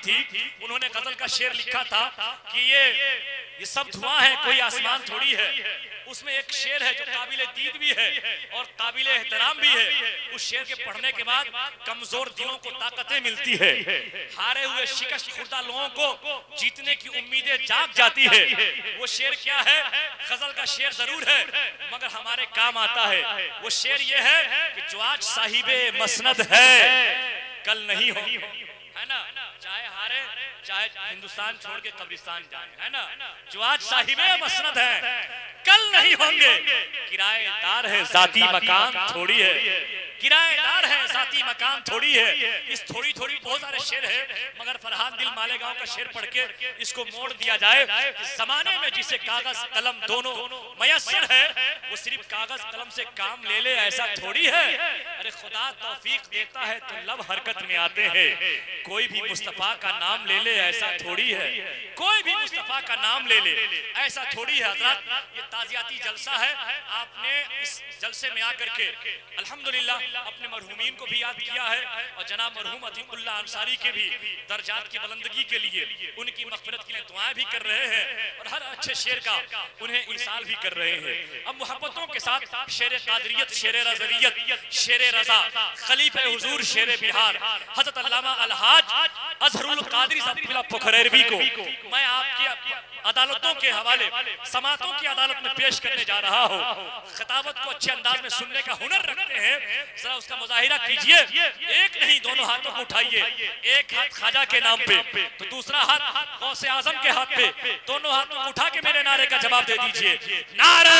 थी, उन्होंने गजल का शेर लिखा था कि ये सब धुआं है, कोई आसमान थोड़ी है। उसमें एक शेर है जो काबिले दीद भी है और काबिले एहतराम भी है। उस शेर के पढ़ने के बाद कमजोर दिलों को ताकतें मिलती है, हारे हुए शिकस्त खुर्दा लोगों को जीतने की उम्मीदें जाग जाती है। वो शेर क्या है? गजल का शेर जरूर है मगर हमारे काम आता है। वो शेर ये है कि जो आज साहिबे मसनद है कल नहीं हो, है ना? चाहे हारे चाहे हिंदुस्तान छोड़ के कब्रिस्तान जाए, है ना? जो आज साहिबे मसनद है कल नहीं होंगे। किराएदार है जाती मकान थोड़ी है, किराएदार है जाती मकान थोड़ी है। इस थोड़ी थोड़ी बहुत सारे शेर है मगर फरहान दिल मालेगांव का शेर पढ़ के इसको मोड़ दिया जाए कि जमाने में जिसे कागज कलम दोनों मयसर है वो सिर्फ कागज कलम से काम ले ले ऐसा थोड़ी है। अरे खुदा तौफीक देता है तो लब हरकत में आते हैं। कोई भी मुस्तफा का नाम ले ले ऐसा थोड़ी है, कोई भी मुस्तफा का नाम ले ले ऐसा थोड़ी है। हजरत ये ताजियाती जलसा है, आपने इस जलसे में आकर के अल्हम्दुलिल्लाह अपने मरहूमीन को भी याद किया है और जनाब मरहूम अतीकुल्लाह अंसारी के भी दर्जात की बुलंदगी के लिए उनकी मग़फ़िरत के लिए दुआएं भी कर रहे हैं और हर अच्छे शेर का उन्हें ईसाल भी कर रहे हैं। अब मोहब्बतों के साथ शेर कादरियत, शेर रज़वियत, शेर रज़ा, खलीफे हुजूर शेर बिहार हज़रत अल्लामा अलहाज अज़हरुल कादरी साहब पुखरैरवी को मैं आपकी अदालतों के हवाले समातों की अदालत में पेश करने जा रहा हूँ। खिताबत को अच्छे अंदाज में सुनने का हुनर रखते हैं, जरा उसका मुजाहिरा कीजिए। एक नहीं दोनों हाथों को उठाइए, एक हाथ ख्वाजा के नाम पे तो दूसरा हाथ गौसे आजम के हाथ पे, दोनों हाथों को उठा के मेरे नारे का जवाब दे दीजिए। नारे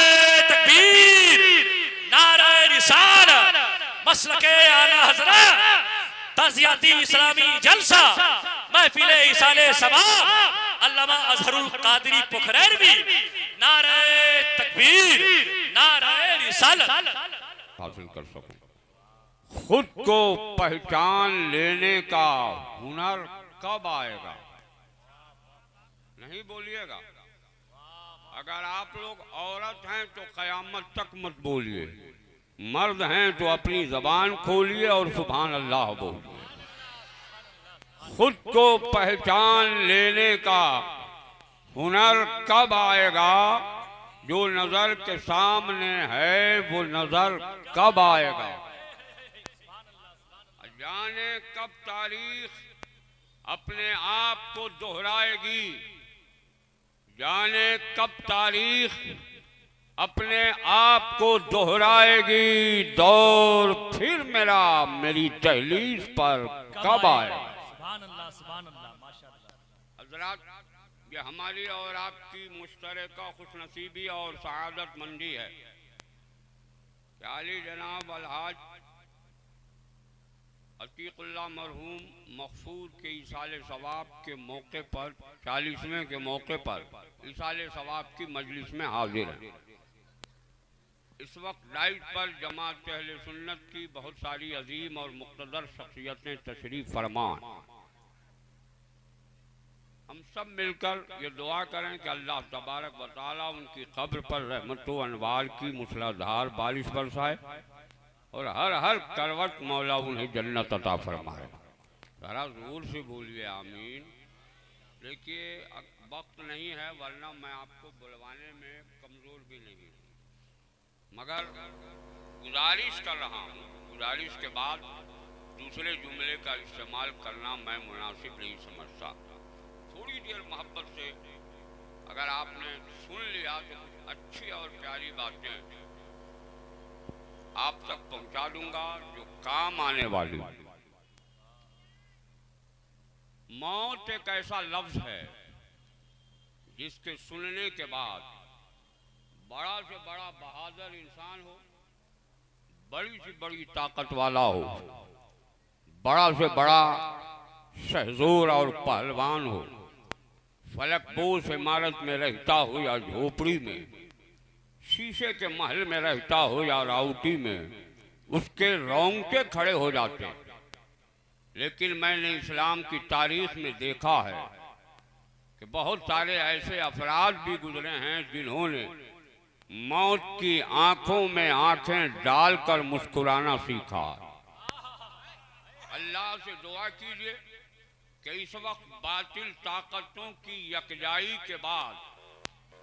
तकबीर, नारे रिसालत, मसलके आला हज़रत, ताज़ियाती इस्लामी जलसा, महफिले इसाले सवाब, अल्लामा अज़हरुल कादरी पुखरैरवी, नारे तकबीर, नारे रिसालत हासिल कर सकूं। खुद को पहचान लेने का हुनर कब आएगा? नहीं बोलिएगा। अगर आप लोग औरत हैं तो कयामत तक मत बोलिए, मर्द हैं तो अपनी जबान खोलिए और सुभान अल्लाह बोलिए। खुद को पहचान लेने का हुनर कब आएगा? जो नजर के सामने है वो नजर कब आएगा? जाने कब तारीख अपने आप को दोहराएगी, जाने कब तारीख अपने आप को दोहराएगी। दौर फिर मेरा मेरी दहलीज पर कब आएगा? हज़रात, ये हमारी और आपकी मुश्तरका खुशनसीबी और सआदत मंदी है कि आली जनाब अलहाज अतीकुल्लाह मरहूम मक़सूद के इसाले सवाब के मौके पर 40वें के मौके पर इसाले सवाब की मजलिस में हाजिर हैं। इस वक्त लाइट पर जमात अहले सुन्नत की बहुत सारी अजीम और मुक़्तदर शख्सियतें तशरीफ़ फरमा। हम सब मिलकर ये दुआ करें कि अल्लाह तबारक व तआला उनकी कब्र पर रहमत व अनवार की मूसलाधार बारिश बरसाए और हर हर करवट मौला उन्हें जन्नत अता फरमाए। ज़रा ज़ोर से बोलिए आमीन। देखिए वक्त नहीं है वरना मैं आपको बुलवाने में कमज़ोर भी नहीं, मगर गुजारिश कर रहा हूँ। गुजारिश के बाद दूसरे जुमले का इस्तेमाल करना मैं मुनासिब नहीं समझता। थोड़ी देर मोहब्बत से अगर आपने सुन लिया तो कुछ अच्छी और प्यारी बातें आप तक पहुंचा दूंगा जो काम आने वाली। मौत एक ऐसा लफ्ज है जिसके सुनने के बाद बड़ा से बड़ा बहादुर इंसान हो, बड़ी से बड़ी ताकत वाला हो, बड़ा से बड़ा शहजोर और पहलवान हो, फलकपोश इमारत में रहता हो या झोपड़ी में, शीशे के महल में रहता हो या राउटी में, उसके रोंगटे खड़े हो जाते। लेकिन मैंने इस्लाम की तारीख में देखा है कि बहुत सारे ऐसे अफराद भी गुजरे हैं जिन्होंने मौत की आंखों में आंखें डालकर मुस्कुराना सीखा। अल्लाह से दुआ कीजिए कि इस वक्त बातिल ताकतों की यकजाई के बाद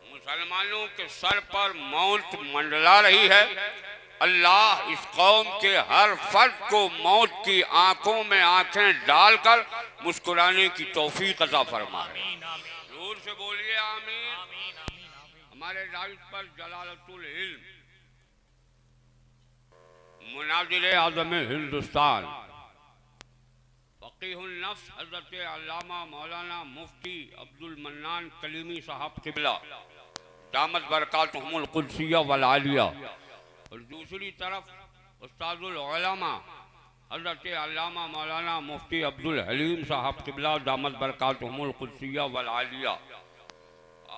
मुसलमानों के सर पर मौत मंडला रही है। अल्लाह इस कौम के हर फर्द को मौत की आंखों में आंखें डालकर मुस्कुराने की तौफीक अता फरमाए। जोर से बोलिए आमीन। हमारे राइट पर जलालतुल इल्म मुनाजिर आज़म हिंदुस्तान फ़क़ीहुन नफ्स हज़रत अल्लामा मौलाना मुफ्ती अब्दुल मन्नान कलीमी साहब क़िबला दामत बरकातुहुमुल क़ुद्सिया वल आलिया, और दूसरी तरफ उस्तादुल उलमा हज़रत अल्लामा मौलाना मुफ्ती अब्दुल हलीम साहब क़िबला दामत बरकातुहुमुल क़ुद्सिया वल आलिया,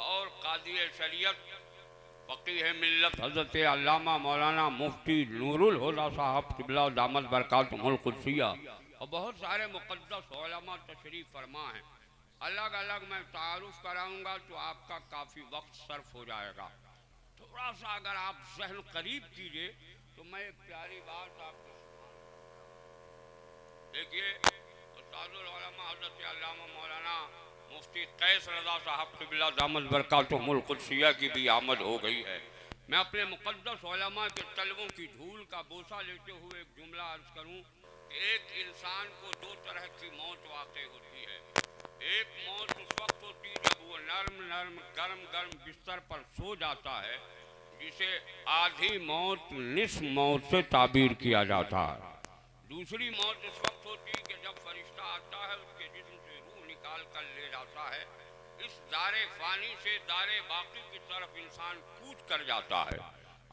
और कादी शरीयत फ़क़ीह मिल्लत हज़रत अल्लामा मौलाना मुफ्ती नूरुल हुदा साहब क़िबला दामत बरकातुहुमुल क़ुद्सिया, और बहुत सारे मुक़द्दस उलमा तशरीफ़ फरमा हैं। अलग अलग मैं तारुफ कराऊंगा तो आपका काफ़ी वक्त सर्फ हो जाएगा। थोड़ा सा अगर आप ज़हन करीब कीजिए तो मैं एक प्यारी बात आपको देखिए। उस्तादुल उलमा हज़रत अल्लामा मौलाना मुफ्ती कैस रज़ा साहब क़िबला दामत बरकातुहुमुल क़ुद्सिया की भी आमद हो गई है। मैं अपने मुक़द्दस उलमा के तलबों की धूल का बोसा लेते हुए एक जुमला अर्ज़ करूँ। एक इंसान को दो तरह की मौत वाक़ई होती है। एक मौत उस वक्त होती है जब वो नर्म नर्म गर्म गर्म बिस्तर पर सो जाता है, जिसे आधी मौत निस्फ मौत से ताबीर किया जाता है। दूसरी मौत उस वक्त होती है कि जब फरिश्ता आता है, उसके जिस्म से रूह निकाल कर ले जाता है। इस दारे फानी से दारे बाकी की तरफ इंसान कूद कर जाता है।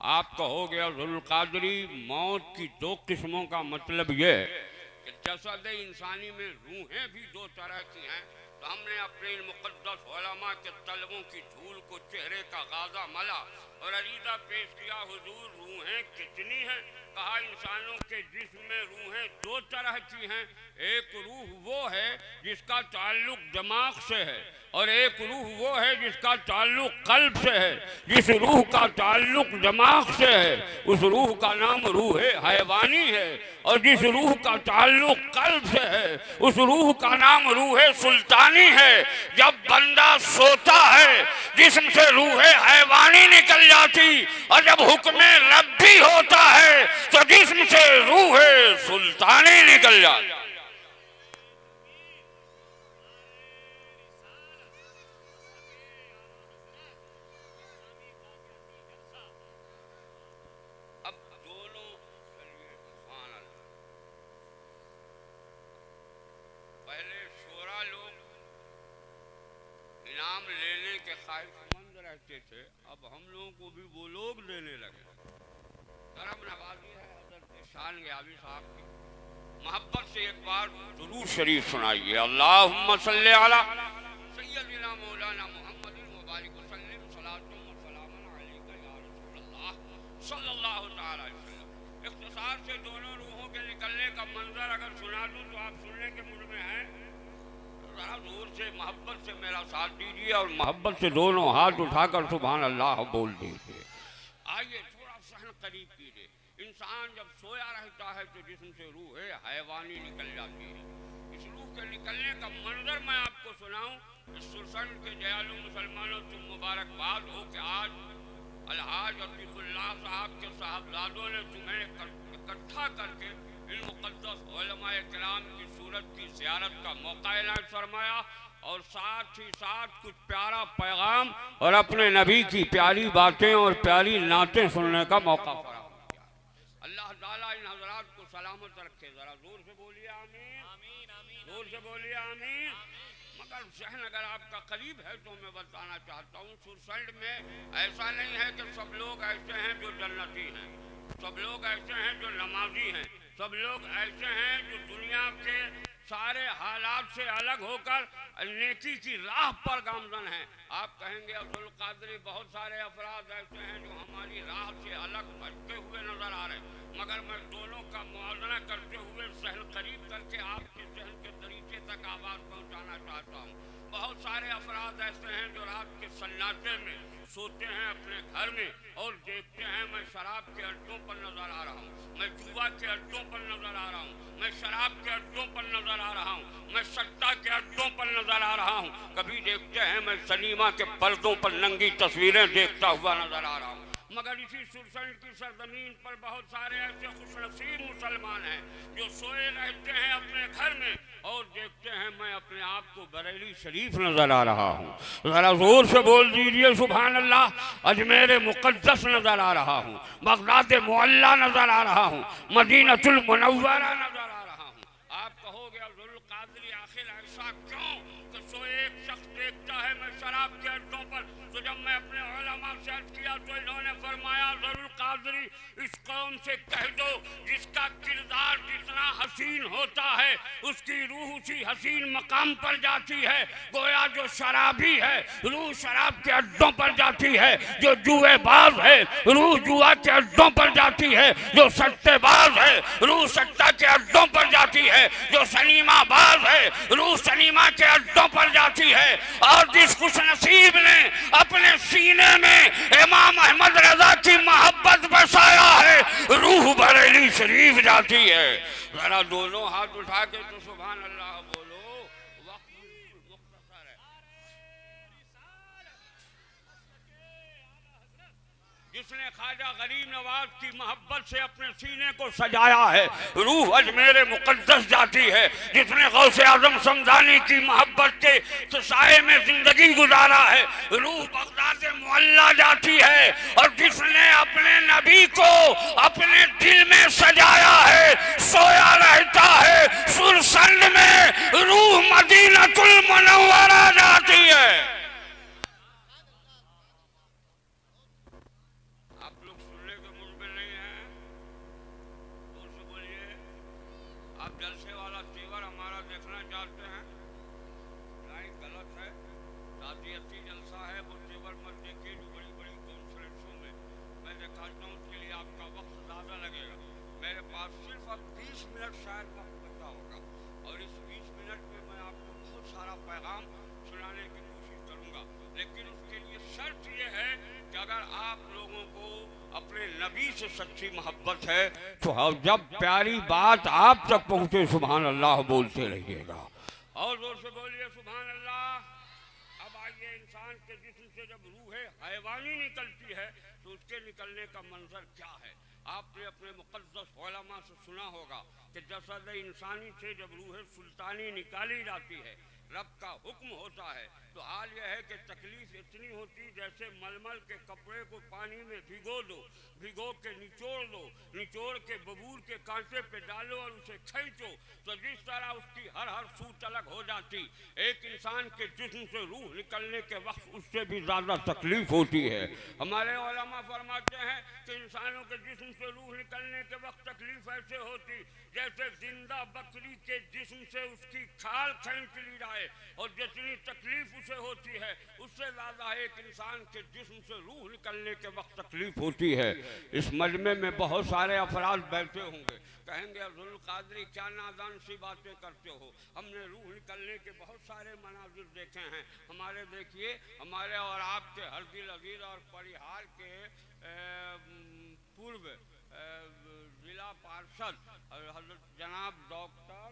आप कहोगे अब्दुल कादरी मौत की दो किस्मों का मतलब ये है कि जसद इंसानी में रूहें भी दो तरह की हैं। तो हमने अपने इन मुक़द्दस उलमा के तलबों की धूल को चेहरे का गाज़ा मला और अरीदा पेश किया। हुजूर रूहें कितनी हैं? कहा इंसानों के जिस्म में रूहें दो तरह की हैं। एक रूह वो है जिसका ताल्लुक दिमाग से है, और एक रूह वो है जिसका ताल्लुक कल्ब से है। जिस रूह का ताल्लुक दिमाग से है उस रूह का नाम रूह हैवानी है, और जिस रूह का ताल्लुक कल्ब से है उस रूह का नाम रूह सुल्तानी है। जब बंदा सोता है जिस्म से रूह हैवानी निकल जाती, और जब हुक्म रब्बी होता है तो जिस्म से रूह सुल्तानी निकल जाती। थे, अब हम लोगों को भी वो लोग देने लगे। करम नवाजी है हज़रत शान ग़याबी साहब की। मोहब्बत से एक बार दुरूद शरीफ सुनाइए। अल्लाहुम्मा सल्ली अला सय्यदिना मौलाना मुहम्मदिन व बारिक वसल्लिम सलातुम व सलामुन अलैका या रसूलल्लाह सल्लल्लाहु तआला अलैहि वसल्लम। इख्तिसार से दोनों रूहों के निकलने का मंजर अगर सुना दूं तो आप सुनने के मूड में हैं, जरा जोर से मोहब्बत से मेरा साथ दीजिए और मोहब्बत से दोनों हाथ उठाकर सुभान अल्लाह बोल दीजिए। आइए थोड़ा सहन करीब कीजिए। इंसान जब सोया रहता है तो जिस्म से रूह हैवानी निकल जाती है। इस रूह के निकलने का मंजर मैं आपको सुनाऊं। इस सुरसंड के दयालु मुसलमानों तुम मुबारकबाद हो कि आज अलहाज अतीकुल्लाह साहब के साहबजादों ने तुम्हें इकट्ठा करके इन मुक़द्दस उलमाए किराम की सूरत की ज़ियारत का मौका इनायत फरमाया, और साथ ही साथ कुछ प्यारा पैगाम और अपने नबी की प्यारी बातें और प्यारी नातें सुनने का मौका फराहम किया। अल्लाह ताला इन हज़रात को सलामत रखे। ज़रा जोर से बोलिए आमीन, जोर से बोलिए आमीन। मगर जहन अगर आपका करीब है तो मैं बताना चाहता हूँ, सुरसंड में ऐसा नहीं है कि सब लोग ऐसे हैं जो जन्नती हैं, सब लोग ऐसे हैं जो नमाजी हैं, सब लोग ऐसे हैं जो दुनिया के सारे हालात से अलग होकर नेकी की राह पर गामजन हैं। आप कहेंगे अब्दुल कादरी बहुत सारे अफराद ऐसे हैं जो हमारी राह से अलग भटके हुए नजर आ रहे हैं, मगर मैं दोनों का मुआवजा करते हुए सहन करीब करके आपके जहन के तरीके तक आवाज़ पहुँचाना चाहता हूँ। बहुत सारे अफराद ऐसे हैं जो रात के सन्नाटे में सोते हैं अपने घर में और देखते हैं मैं शराब के अड्डों पर नजर आ रहा हूँ, मैं जुआ के अड्डों पर नजर आ रहा हूँ, मैं शराब के अड्डों पर नजर आ रहा हूँ, मैं सट्टा के अड्डों पर नजर आ रहा हूँ। कभी देखते हैं मैं सिनेमा के पर्दों पर नंगी तस्वीरें देखता हुआ नजर आ रहा हूँ। मगर इसी सुरसंड की सरजमीन पर बहुत सारे ऐसे खुशनसीब मुसलमान हैं जो सोए रहते हैं अपने घर में और देखते हैं मैं अपने आप को बरेली शरीफ नजर आ रहा हूँ। जरा जोर से बोल दीजिए सुभान अल्लाह। अजमेर मुक़द्दस नजर आ रहा हूँ, बगदाद मुअल्ला नजर आ रहा हूँ, मदीनतुल मुनव्वरा नजर आ रहा हूँ। आप कहोगे अब्दुल कादरी आखिर ऐसा क्यों कि सो एक शख्स देखता है मैं शराब के अड्डों पर। तो जब मैं अपने उलमा से अर्ज किया तो इन्होंने फरमाया ज़रूर कादरी इस कौम से कह दो जिसका किरदार जितना हसीन होता है उसकी रूह उसी हसीन मकाम पर जाती है। गोया जो शराबी है रूह शराब के अड्डों पर जाती है, जो जुएबाज है रूह जुआ के अड्डों पर जाती है, जो सट्टेबाज है रूह सट्टा के अड्डों पर जाती है, जो सनीमाबाज है रूह सनीमा के अड्डों पर जाती है। और जिस खुशनसीब ने अपने सीने में इमाम अहमद रजा की मोहब्बत बसाया है रूह बरेली शरीफ जाती है। जरा दोनों हाथ उठा के तो सुभान अल्लाह बोलो। वक्त मुख्तसर है। जिसने ख्वाजा गरीब नवाज की मोहब्बत से अपने सीने को सजाया है रूह अजमेर मुक़द्दस जाती है। जिसने गौसे आजम समदानी की मोहब्बत के साए में जिंदगी गुजारा है रूह बगदाद मुअल्ला जाती है। और जिसने अपने नबी को अपने दिल में सजाया है सोया रहता है सुरसंड में रूह मदीनतुल मुनव्वरा जाती है। जलसे वाला तेवर हमारा देखना चाहते हैं, नहीं गलत है। ताज़ियती जलसा है वो तेवर मत देखिए जो बड़ी बड़ी कॉन्फ्रेंसों में मैं दिखाता हूँ। उसके लिए आपका वक्त ज़्यादा लगेगा। मेरे पास सिर्फ अब 20 मिनट शायद वक्त बचा होगा और इस 20 मिनट में मैं आपको बहुत सारा पैगाम सुनाने की कोशिश करूँगा। लेकिन उसके लिए शर्त ये है कि अगर आप लोगों को अपने नबी से सच्ची मोहब्बत है तो जब प्यारी बात आप तक पहुंचे सुभान अल्लाह बोलते रहिएगा। और जोर से बोलिए सुभान अल्लाह। अब आइए, इंसान के जिस्म से जब रूह हैवानी निकलती है तो उसके निकलने का मंजर क्या है। आपने अपने मुक़द्दस उलमा से सुना होगा कि जसद इंसानी से जब रूह सुल्तानी निकाली जाती है रब का हुक्म होता है तो हाल यह है कि तकलीफ इतनी होती जैसे मलमल के कपड़े को पानी में भिगो दो, भिगो के निचोड़ दो, निचोड़ के बबूर के कांटे पे डालो और उसे खींचो तो जिस तरह उसकी हर हर सूत अलग हो जाती। एक इंसान के जिस्म से रूह निकलने के वक्त उससे भी ज़्यादा तकलीफ होती है। हमारे उलमा फरमाते हैं कि इंसानों के जिस्म से रूह निकलने के वक्त तकलीफ ऐसे होती जैसे जिंदा बकरी के जिस्म से उसकी खाल खींच ली जाए और जितनी तकलीफ उसे होती है उससे ज़्यादा एक इंसान के जिस्म से रूह निकलने के वक्त तकलीफ होती है। इस मजमे में बहुत सारे अफराद बैठे होंगे, कहेंगे अब्दुल कादरी क्या नादान सी बातें करते हो, हमने रूह निकलने के बहुत सारे मनाजिर देखे हैं। हमारे देखिए, हमारे और आपके हरदिल अजीज और परिहार के पूर्व जिला पार्षद हजरत जनाब डॉक्टर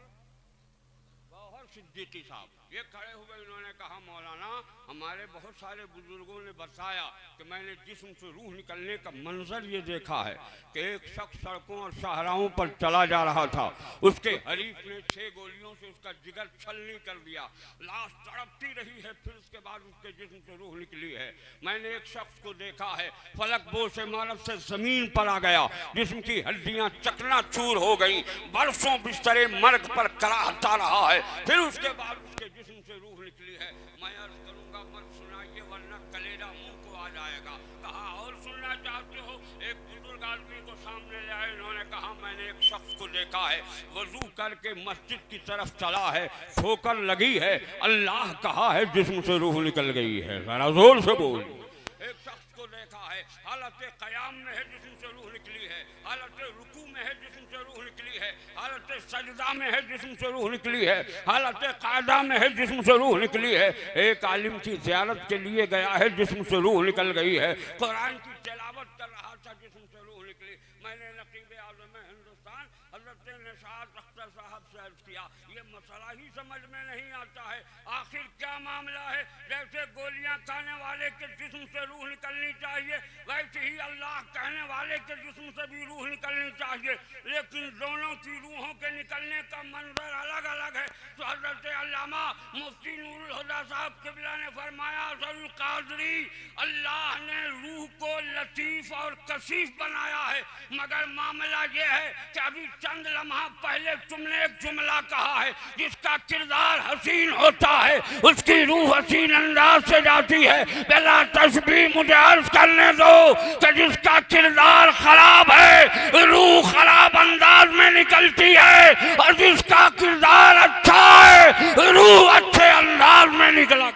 गौहर सिद्दीकी साहब ये खड़े हुए, इन्होंने कहा मौलाना हमारे बहुत सारे बुजुर्गों ने बताया कि मैंने जिस्म से रूह निकलने का मंजर ये देखा है कि एक शख्स सड़कों और शाहराहों पर चला जा रहा था, उसके हरीफ ने 6 गोलियों से उसका जिगर छलनी कर दिया, लाश तड़पती रही है, फिर उसके बाद उसके जिस्म से रूह निकली है। मैंने एक शख्स को देखा है फलक बोझ से मानव से जमीन पर आ गया, जिस्म की हड्डियां चकनाचूर हो गई, बरसों बिस्तरे मर्ग पर कराहता रहा है, फिर उसके बाद उसके जिस्म से रूह निकली है। मैं अर्ज करूंगा मत सुनाइए वरना कलेजा मुंह को आ जाएगा। कहा और सुनना चाहते हो? एक बुजुर्ग आदमी को सामने ले आए, इन्होंने कहा मैंने एक शख्स को देखा है वजू करके मस्जिद की तरफ चला है, ठोकर लगी है, अल्लाह कहा है जिस्म से रूह निकल गई है। जरा जोर से बोल। एक शख्स को देखा है, हालत क़याम में है जिस्म से रूह निकली है, हालत रुकू में है जिस्म से रूह निकली है, हालत सजदा में है जिस्म से रूह निकली है, हालत क़ादा में है जिस्म से रूह निकली है। एक आलिम की ज़ियारत के लिए गया है, जिस्म से रूह निकल गई है। कुरान की तिलावत कर रहा था, जिस्म से रूह निकली। मैंने नकीब आज़म हिंदुस्तान हज़रत निशात अख्तर साहब से अर्ज़ किया, ये मसला ही समझ में नहीं आता है, आखिर क्या मामला है। जैसे गोलियां खाने वाले के जिस्म से रूह निकलनी चाहिए, वैसे ही अल्लाह कहने वाले के जिस्म से भी रूह निकलनी चाहिए, लेकिन दोनों की रूहों के निकलने का मंजर अलग अलग है। तो हज़रत अल्लामा मुफ्ती नूरुल हुदा साहब क़िबला ने फरमाया, अज़ल कादरी, अल्लाह ने रूह को लतीफ़ और कशीफ बनाया है, मगर मामला ये है कि अभी चंद लम्हा पहले तुमने एक जुमला कहा है, जिसका किरदार हसीन होता है उसकी रूह हसीन अंदाज से जाती है। बिला तशबीह मुझे अर्ज करने दो कि जिसका किरदार खराब है रूह खराब अंदाज में निकलती है, और जिसका किरदार अच्छा है रूह अच्छे अंदाज में निकला।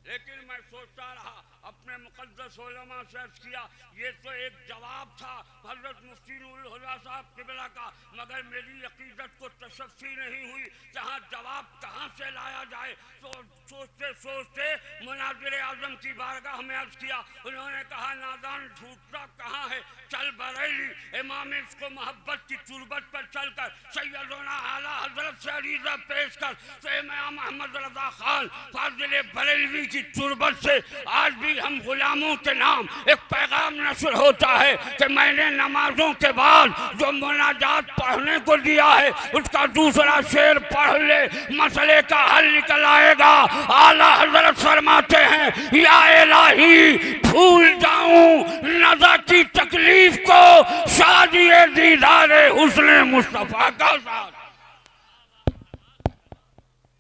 लेकिन मैं सोचता रहा, अपने मुक़द्दस उलमा से अर्ज़ किया, ये तो एक जवाब था हज़रत मुफ्ती नूरुल हुदा साहब क़िबला का, मगर मेरी अक़ीदत को तशफ़ी नहीं हुई जहाँ जवाब कहाँ से लाया जाए। तो सोचते सोचते मुनाज़िर आज़म की बारगाह में अर्ज़ किया, उन्होंने कहा, नादान ढूंढता कहाँ है, चल बरेली इमाम इसको मोहब्बत की तुरबत पर चल कर सैयदना आला हज़रत से अरीज़ा पेश कर। तो इमाम अहमद रज़ा खान फाज़िल बरेलवी की तुरबत से आज भी हम गुलामों के नाम एक पैगाम नशर होता है कि मैंने नमाजों के बाद जो मुनाजात पढ़ने को दिया है उसका दूसरा शेर पढ़ ले, मसले का हल निकल आएगा। आला हज़रत फरमाते हैं, या इलाही भूल जाऊं नज़र की तकलीफ को, शादिए दीदारे हुस्ने मुस्तफ़ा का साथ।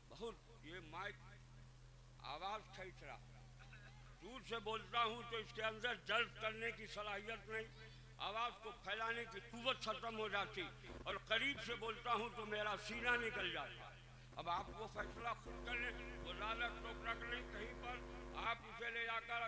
बहुत ये माइक आवाज खींच रहा, दूर से बोलता हूँ तो इसके अंदर जल्द करने की सलाहियत नहीं, आवाज को फैलाने की कुव्वत खत्म हो जाती, और करीब से बोलता हूँ तो मेरा सीना निकल जाता। अब आप वो फैसला खुद कर लें, वो ज़्यादा टोक रख लें कहीं पर, आप इसे ले जाकर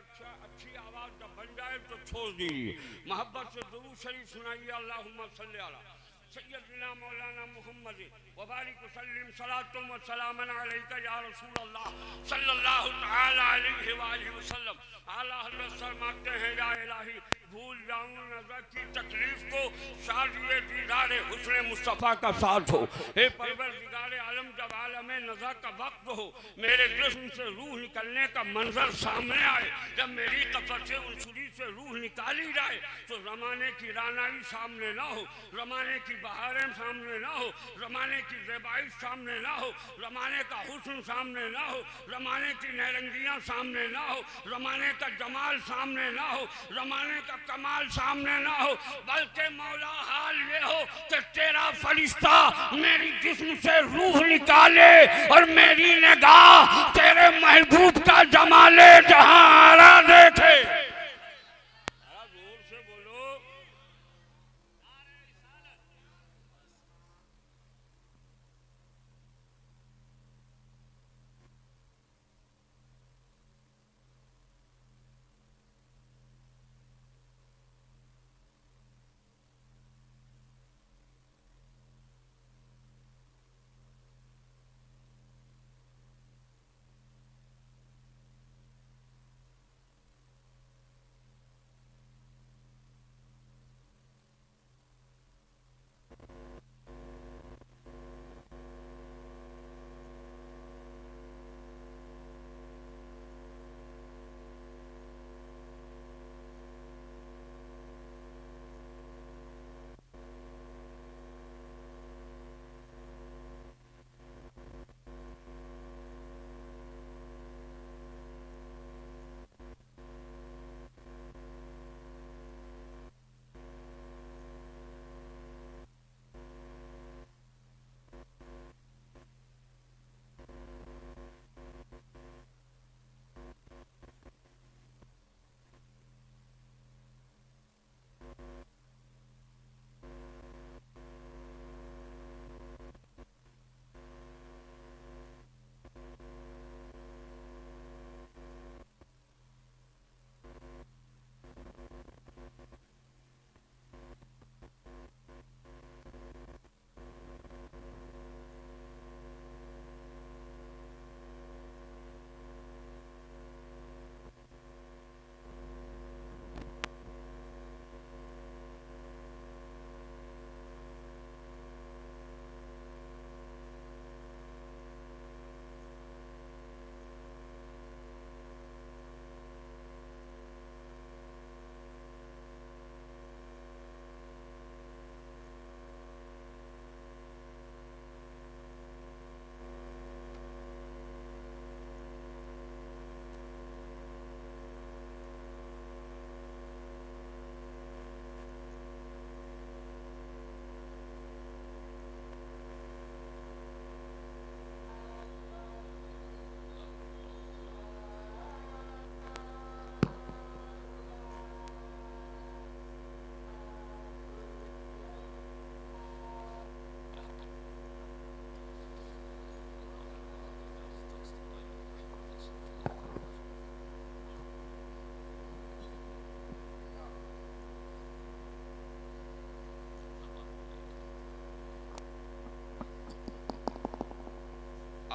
अच्छी आवाज़ जब बन जाए तो छोड़ दीजिए। मोहब्बत से दुरूद शरीफ सुनाइए, अल्लाहुम्मा सल्ली अला सय्यदना मौलाना मुहम्मद व बारिक वसल्लिम सलातुम व सलामन अलैका या रसूल अल्लाह सल्लल्लाहु तआला अलैहि व आलिहि वसल्लम। आला हज़रत फरमाते हैं, या इलाही भूल जाऊं नज़र की तकलीफ को, शादिए दीदारे हुस्ने मुस्तफ़ा का साथ हो। हे परवरदिगारे आलम, जब आलम नज़र का वक्त हो, मेरे जिस्म से रूह निकलने का मंजर सामने आए, जब मेरी कफ़र से उनसुरी से रूह निकाली जाए, तो ज़माने की रानाई सामने ना हो, ज़माने की बहारें सामने ना हो, ज़माने की ज़ेबाई सामने ना हो, ज़माने का हुस्न सामने ना हो, ज़माने की नरंगियाँ सामने ना हो, ज़माने का जमाल सामने ना हो, ज़माने का कमाल सामने ना हो, बल्कि मौला हाल ये हो कि तेरा फरिश्ता मेरी जिस्म से रूह निकाले और मेरी निगाह तेरे महबूब का जमाले जहां आरा देखे। जोर से बोलो।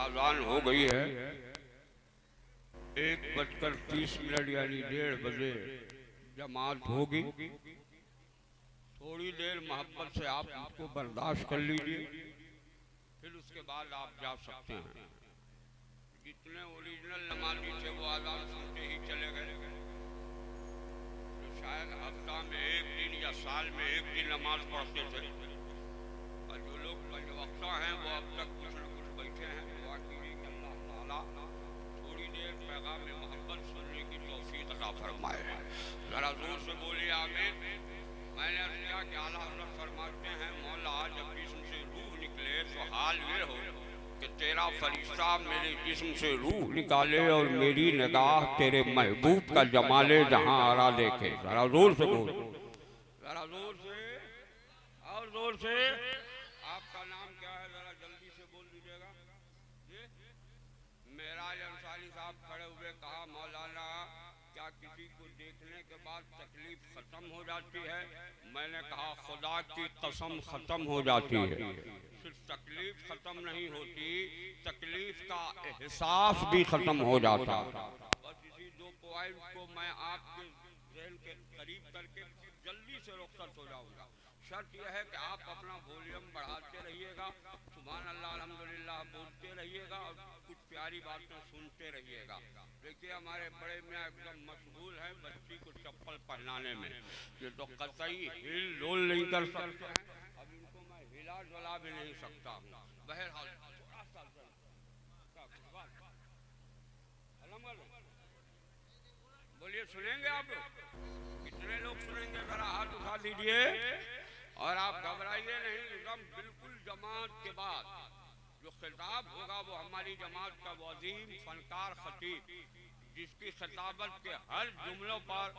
आजान हो गई है। 1:30 यानी 1:30 बजे जमात होगी। थोड़ी देर मोहब्बत से आप इसको बर्दाश्त कर लीजिए, फिर उसके बाद आप जा सकते हैं। जितने ओरिजिनल नमाजी थे वो आजान सुनते ही चले गए, तो शायद हफ्ता में एक दिन या साल में एक दिन नमाज पढ़ते थे। और जो लोग पंजवक्ता हैं वो अब तक कुछ न कुछ बैठे हैं। दुआ कीजिए कि अल्लाह ताला थोड़ी देर पैगाम में मोहब्बत सुनने की तौफीक अता फरमाए। जरा जोर से बोलिए आमीन। मैंने किया कि आला हज़रत फरमाते हैं, मौला जब जिस्म से रूह निकले तो हाल ये हो कि तेरा फरिश्ता मेरे जिस्म से रूह निकाले और मेरी निगाह तेरे महबूब का जमाले जहां आरा देखे। जरा जोर से बोल, जरा जोर से और जोर से। आपका नाम क्या है, जरा जल्दी से बोल दीजिएगा। मेराज अंसारी साहब खड़े हुए कहा, मौलाना क्या किसी को देखने के बाद तकलीफ खत्म हो जाती है? मैंने कहा खुदा की कसम खत्म हो जाती है। सिर्फ तकलीफ खत्म नहीं होती, तकलीफ का एहसास भी खत्म हो जाता। बस इसी 2 पॉइंट को मैं आपके ज़हन के करीब करके जल्दी से रुखसत हो जाऊंगा। शर्त यह है कि आप अपना वॉल्यूम बढ़ाते रहिएगा, सुभान अल्लाह अल्हम्दुलिल्लाह बोलते रहिएगा और कुछ प्यारी बातें सुनते रहिएगा। देखिए हमारे बड़े मियाँ एकदम मशगूल हैं बच्ची को चप्पल पहनाने में, ये तो कतई हिल डोल नहीं कर सकते हैं। अब इनको मैं हिला डुला भी नहीं सकता हूँ। बहरहाल थोड़ा सा बोलिए, सुनेंगे आप? कितने लोग सुनेंगे? जरा हाथ उठा दीजिए। और आप घबराइए नहीं, एकदम बिल्कुल जमात के बाद जो खिताब होगा वो हमारी जमात का वज़ीम फनकार खतीब, जिसकी खिताबत के हर जुमलों पर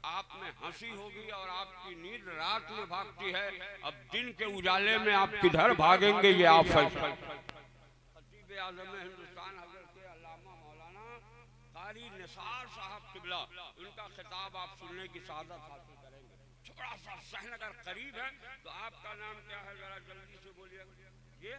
आप में हंसी होगी और आपकी नींद रात में भागती है। अब दिन के उजाले में आप किधर भागेंगे ये आप खतीब आज़म हिंदुस्तान हज़रत अल्लामा मौलाना कारी निसार साहब किबला, उनका खिताब आप सुनने की सादत हासिल करेंगे। थोड़ा सा सहन अगर करीब है तो आपका नाम क्या है, जरा जल्दी से बोलिएगा। ये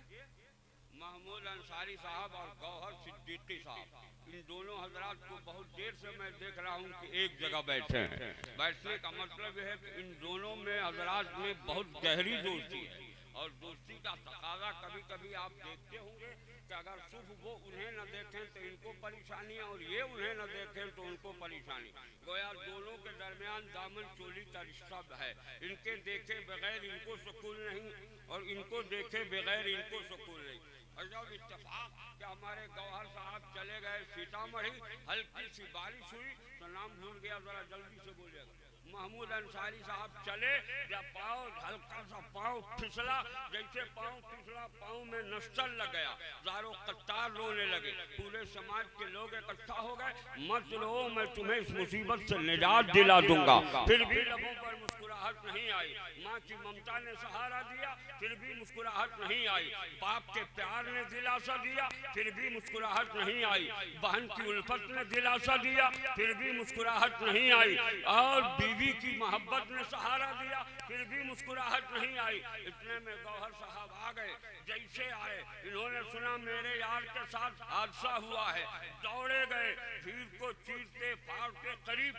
महमूद अंसारी साहब और गौहर सिद्दीकी साहब, इन दोनों हजरात को बहुत देर से मैं देख रहा हूँ कि एक जगह बैठे हैं। बैठने का मतलब यह है कि इन दोनों में हजरात में बहुत गहरी दोस्ती है। और दोस्ती का तकाजा कभी कभी आप देखते होंगे कि अगर सुबह वो उन्हें न देखें तो इनको परेशानी और ये उन्हें न देखें तो उनको परेशानी। गोया दोनों के दरमियान दामन चोली का रिश्ता है। इनके देखे बगैर इनको सुकून नहीं और इनको देखे बगैर इनको सुकून नहीं। और जब इत्तेफाक कि हमारे गौहर साहब चले गए सीतामढ़ी, हल्की सी बारिश हुई तो नाम भूल गया, जरा जल्दी से बोलिएगा। महमूद अंसारी साहब चले, जब पाँव हल्का सा पाँव फिसला, जैसे पाँव फिसला पाँव में नस्तर लग गया, ज़ारो कत्तार रोने लगे। पूरे समाज के लोग इकट्ठा हो गए, मत रो मैं तुम्हें इस मुसीबत से निजात दिला दूंगा। फिर भी लबों पर मुस्कुराहट नहीं आई। माँ की ममता ने सहारा दिया, फिर भी मुस्कुराहट नहीं आई। बाप के प्यार ने दिलासा दिया, फिर भी मुस्कुराहट नहीं आई। बहन की उल्फत ने दिलासा दिया, फिर भी मुस्कुराहट नहीं आई। और बीवी की मोहब्बत ने सहारा दिया, फिर भी मुस्कुराहट नहीं आई। इतने में गौहर साहब आ गए। जैसे आए इन्होंने सुना मेरे यार के साथ हादसा हुआ है, दौड़े गए, भीड़ को चीरते फाड़ते करीब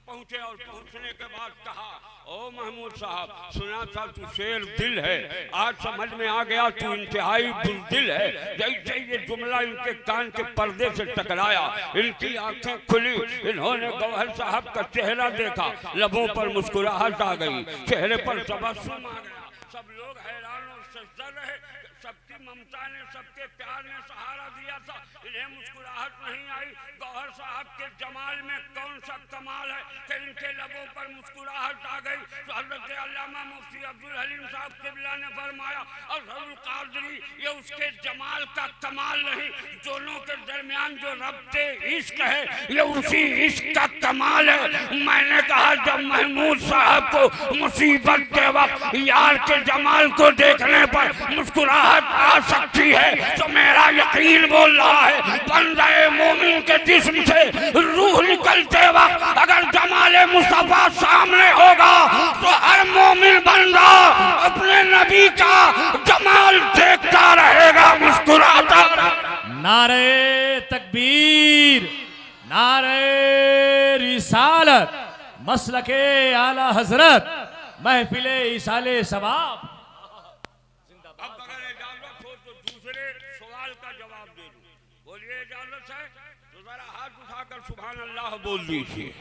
पहुंचे और पहुंचने के बाद कहा, ओ महमूद साहब, सुना था तू शेर दिल है, आज समझ में आ गया तू इंतहाई बुज़दिल है। जैसे ये जुमला इनके कान के पर्दे से टकराया, इनकी आंखें खुली, इन्होंने गौहर साहब का चेहरा देखा, लबों पर मुस्कुराहट आ गई, चेहरे पर तबस्सुम आ गया। सब लोग हैरान और सजदा रहे। सबकी ममता ने, सबके प्यार ने सहारा दिया था, इन्हें मुस्कुराहट नहीं आई। गौहर साहब के जमाल में कौन सा कमाल है कि इनके लबों पर मुस्कुराहट आ गई। तो हज़रत अल्लामा मुफ्ती अब्दुल हलीम साहब क़िबला ने फरमाया, अज़हरुल क़ादरी, ये उसके जमाल का कमाल नहीं, दोनों के दरमियान जो रब्ते इश्क है ये उसी इश्क का कमाल है। मैंने कहा जब महमूद साहब को मुसीबत के वक्त यार के जमाल को देखने पर मुस्कुराहट आ सकती है तो मेरा यकीन बोल रहा है बंदे मोमिन के जिस्म से रूह निकलते वक्त अगर जमाले मुस्तफा सामने होगा तो हर मोमिन बंदा अपने नबी का जमाल देखता रहेगा, मुस्कुराता। नारे तकबीर, नारे रिसालत, मसलके आला हजरत, महफिले इसाले सवाब। अब अगर इजाजत हो तो दूसरे सवाल का जवाब दे दूं। बोलिए इजाजत है तो जरा हाथ उठाकर सुभान अल्लाह बोल दीजिए।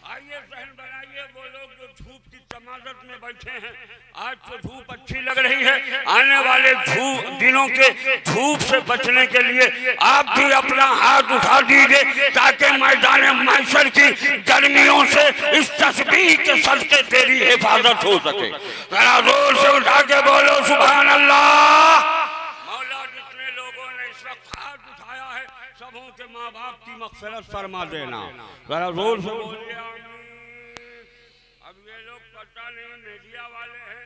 आइए सहन बनाइए वो लोग जो धूप की तमाजत में बैठे हैं। आज तो धूप अच्छी लग रही है, आने वाले दिनों के धूप से बचने के लिए आप भी अपना हाथ उठा दीजिए ताकि मैदान महशर की गर्मियों से इस तस्बीह के सदके तेरी हिफाजत हो सके। जरा जोर से उठा के बोलो सुभान अल्लाह। मौला जितने लोगों ने इस वक्त हाथ उठाया है सबों के माँ बाप की मग़फ़िरत फरमा देना। जरा जोर से बोलिए आमीन। अब ये लोग पता नहीं मीडिया वाले हैं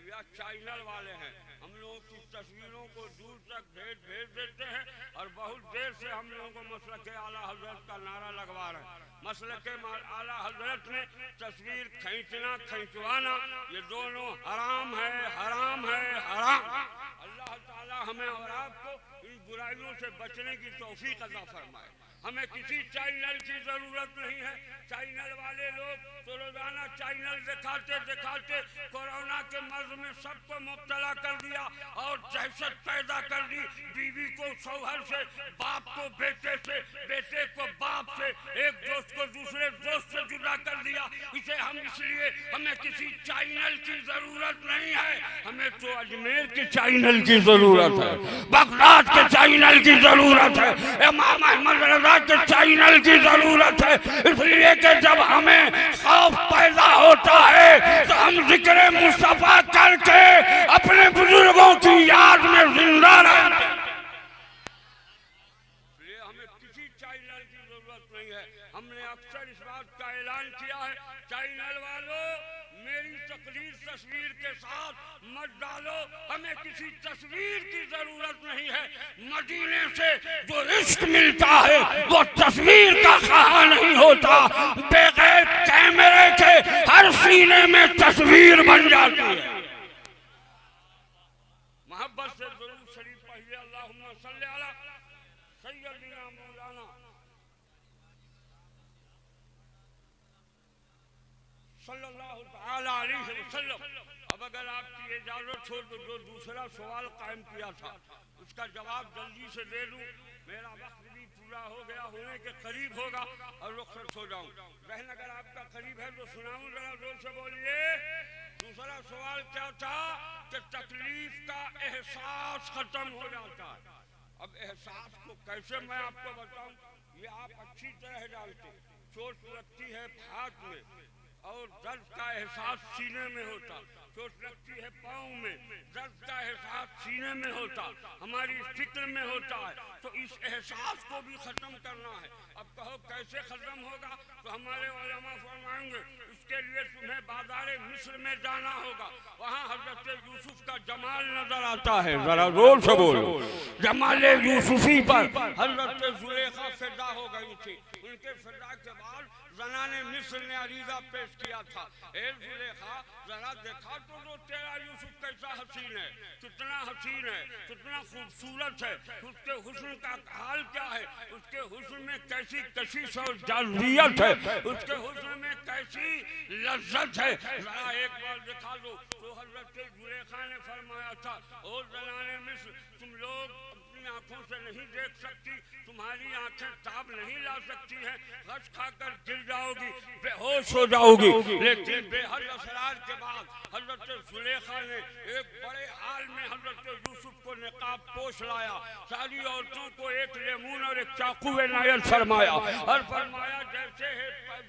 या चैनल वाले हैं, हम लोगों की तस्वीरों को दूर तक भेज देते हैं और बहुत देर से हम लोगों को मसलके आला हजरत का नारा लगवा रहे हैं। मसलके आला हजरत ने तस्वीर खींचना खींचवाना ये दोनों हराम है, हराम है, हराम। अल्लाह ताला हमें और आपको इन बुराइयों से बचने की तौफीक अता फरमाए। हमें किसी चैनल की जरूरत नहीं है। चैनल वाले लोग तो रोजाना चैनल दिखाते दिखाते कोरोना के मर्ज में सबको मुब्तला कर दिया और दहशत पैदा कर दी। बीवी को शौहर से, बाप को बेटे से, बेटे को बाप से, एक दोस्त को दूसरे दोस्त से जुदा कर दिया। इसे हम इसलिए हमें किसी चैनल की जरूरत नहीं है, हमें तो अजमेर के चैनल की जरूरत है, बगदाद के चैनल की जरूरत है, इमाम अहमद रजा के चैनल की जरूरत है। इसलिए कि जब हमें खौफ पैदा होता है तो हम जिक्र मुस्तफा करके अपने बुजुर्गों की याद में जिंदा रहते हैं। इसलिए हमें किसी चैनल की जरूरत नहीं है। हमने अक्सर इस बात का ऐलान किया है, चैनल वालों मेरी तकरीर तस्वीर के साथ मत डालो, हमें किसी तस्वीर की जरूरत नहीं है। मदीने से जो इश्क मिलता है वो तस्वीर का कहा नहीं होता, बगैर कैमरे के हर सीने में तस्वीर बन जाती है। मोहब्बत से दुरूद शरीफ पढ़िए, अल्लाहुम्मा सल्ली अला सय्यदिना मौलाना सल्लल्लाहु तआला अलैहि वसल्लम। अब अगर आपकी इजाजत हो तो जो दूसरा सवाल कायम किया था उसका जवाब जल्दी से दे दूं। मेरा वक्त भी पूरा हो गया, होने के करीब होगा और रुखसत हो जाऊं। बहन अगर आपका करीब है तो सुनाऊं, जरा जोर से बोलिए। दूसरा सवाल क्या था कि तकलीफ का एहसास खत्म हो जाता है। अब एहसास को कैसे मैं आपको बताऊं, ये आप अच्छी तरह जानते। चोट लगती है हाथ में और दर्द का एहसास सीने में होता, चोट लगती है पाँव में, दर्द का एहसास सीने में होता, हमारी फिक्र में होता है। तो इस एहसास को भी खत्म करना है। अब कहो कैसे खत्म होगा, तो हमारे उलमा फरमाएंगे इसके लिए तुम्हें बाज़ारे मिस्र में जाना होगा, वहाँ हजरत यूसुफ का जमाल नजर आता है। जरा जोर से बोलो। जमाल यूसुफी पर हजरत जुलेखा फिदा हो गई थी। उनके फिदा के बाद ज़नाने मिस्र ने अरीज़ा पेश किया था, ए जुलेखा जरा देखा तो तेरा यूसुफ कैसा हसीन है, कितना हसीन है, कितना खूबसूरत है, उसके हुस्न का हाल क्या है, उसके हुस्न में कैसी कशिश और जाज़ियत है, उसके हुस्न में कैसी लज्जत है, जरा एक बार दिखा दो। तो हज़रत जुलेखा ने फरमाया था, ओ ज़नाने मिस्र तुम लोग अपनी आंखों से नहीं देख सकती, तुम्हारी आंखें ताब नहीं ला सकती हैं, गश खाकर गिर जाओगी, बेहोश हो जाओगी। लेकिन बेहद असरार के बाद हजरत जुलेखा ने एक बड़े हाल में हजरत यूसुफ को निकाब पोश लाया, सारी औरतों को एक लेमून और एक चाकू इनायत फरमाया और फरमाया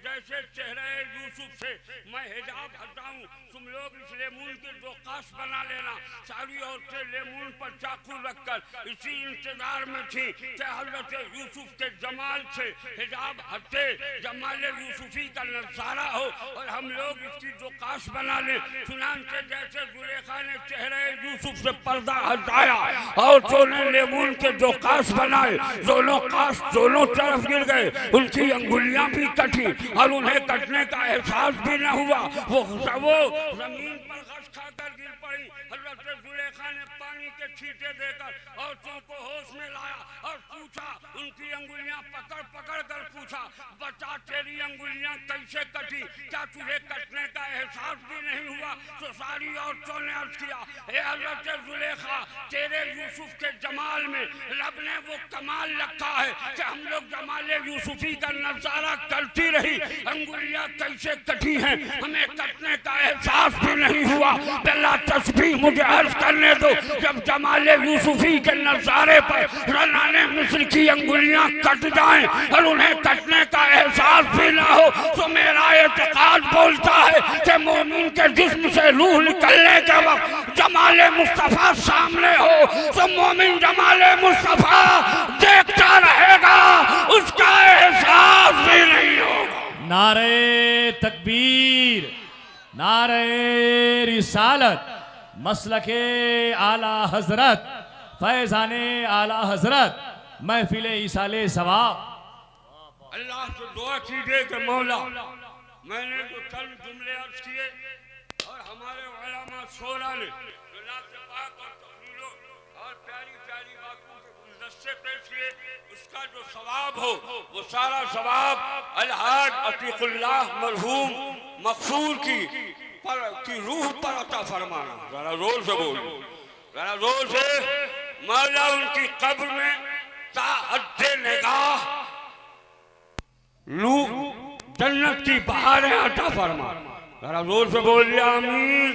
जैसे चेहरे यूसुफ से मैं हिजाब हटाऊं, तुम लोग इस लेमून के दो काश बना लेना। सारी औरतें लेमून पर चाकू रखकर इसी इंतजार में थी कि हजरत यूसुफ के जमाल से हिजाब हटे, जमाल यूसुफी का नजारा हो और हम लोग इसकी दो काश बना लें। चुनांचे जैसे जुलेखा ने चेहरे यूसुफ से पर्दा हटाया और सोने लेमून के जो काश बनाए, दोनों तरफ गिर गए, उनकी अंगुलियां भी कटी और उन्हें कटने का एहसास भी न हुआ। वो जमीन पर घस खाकर गिर पड़ी। हजरत जुलेखा ने पानी के छींटे देकर औरतों को होश में लाया और पूछा, उनकी अंगुलियां पकड़ कर पूछा, बता तेरी अंगुलियां कैसे कटी, क्या तुझे कटने का एहसास भी नहीं हुआ? तो सारी औरतों ने अर्ज किया, हे हजरत जुलेखा, तेरे यूसुफ के जमाल में रब ने वो कमाल रखा है कि हम लोग जमाल यूसुफी का नजारा करती रही, अंगुलियां कैसे कटी हैं हमें कटने का एहसास भी नहीं हुआ। अल्लाह तस्बीह मुझे अर्ज करने दो, जब जमाल यूसुफी के नजारे पर रनाने मिस्र की अंगुलियां कट जाएं और उन्हें कटने का एहसास भी ना हो, तो मेरा एतकाद बोलता है कि मोमिन के जिस्म से रूह निकलने के वक्त जमाल मुस्तफा सामने हो तो मोमिन जमाल मुस्तफा देखता रहेगा, उसका एहसास भी नहीं होगा। नारे तकबीर, नारे रिसालत, मसलके आला हजरत, फैजाने आला हजरत, महफिल इसाले सवाब। अल्लाह से दुआ कीजिए कि मौला, मैंने जो चंद जुमले अर्ज किए और हमारे उलमा शोरा ने जो नात पाक और तकरीरों और प्यारी प्यारी बातों के गुलदस्ते पेश किए, उसका जो सवाब हो वो सारा सवाब अलहाज अतीकुल्लाह मरहूम मकसूर की रूह पर अता फरमाना। जरा जोर से बोलो, जरा जोर से। मौला उनकी कब्र में ताअद्दे निगाह लू जन्नत की बहारें अता फरमा। जरा जोर से बोलिए आमीन।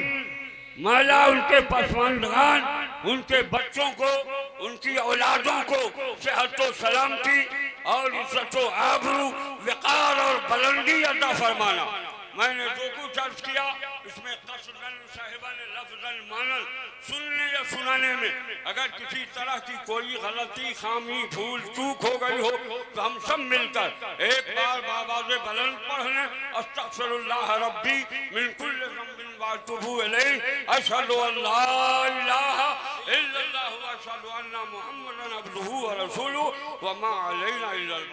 मौला उनके पसमानदान, उनके बच्चों को, उनकी औलादों को सेहत व सलामती और इज्जत व आबरू, वक़ार और बुलंदी अता फरमाना। मैंने जो कुछ अर्ज किया इसमें कसरन साहिबा ने लफ्ज़न मानन सुनने या सुनाने में अगर किसी तरह की कोई गलती, खामी, भूल, चूक हो गई हो तो हम सब मिलकर एक बार बाबाज़े बुलंद पढ़ लें, अस्तग़फिरुल्लाह रब्बी मिन कुल्लि ज़ंबिन व अतूबु इलैहि, अशहदु अल्ला इलाहा इल्लल्लाहु व अशहदु अन्ना मुहम्मदन अब्दुहु व रसूलुहु व मा अलैना इल्लल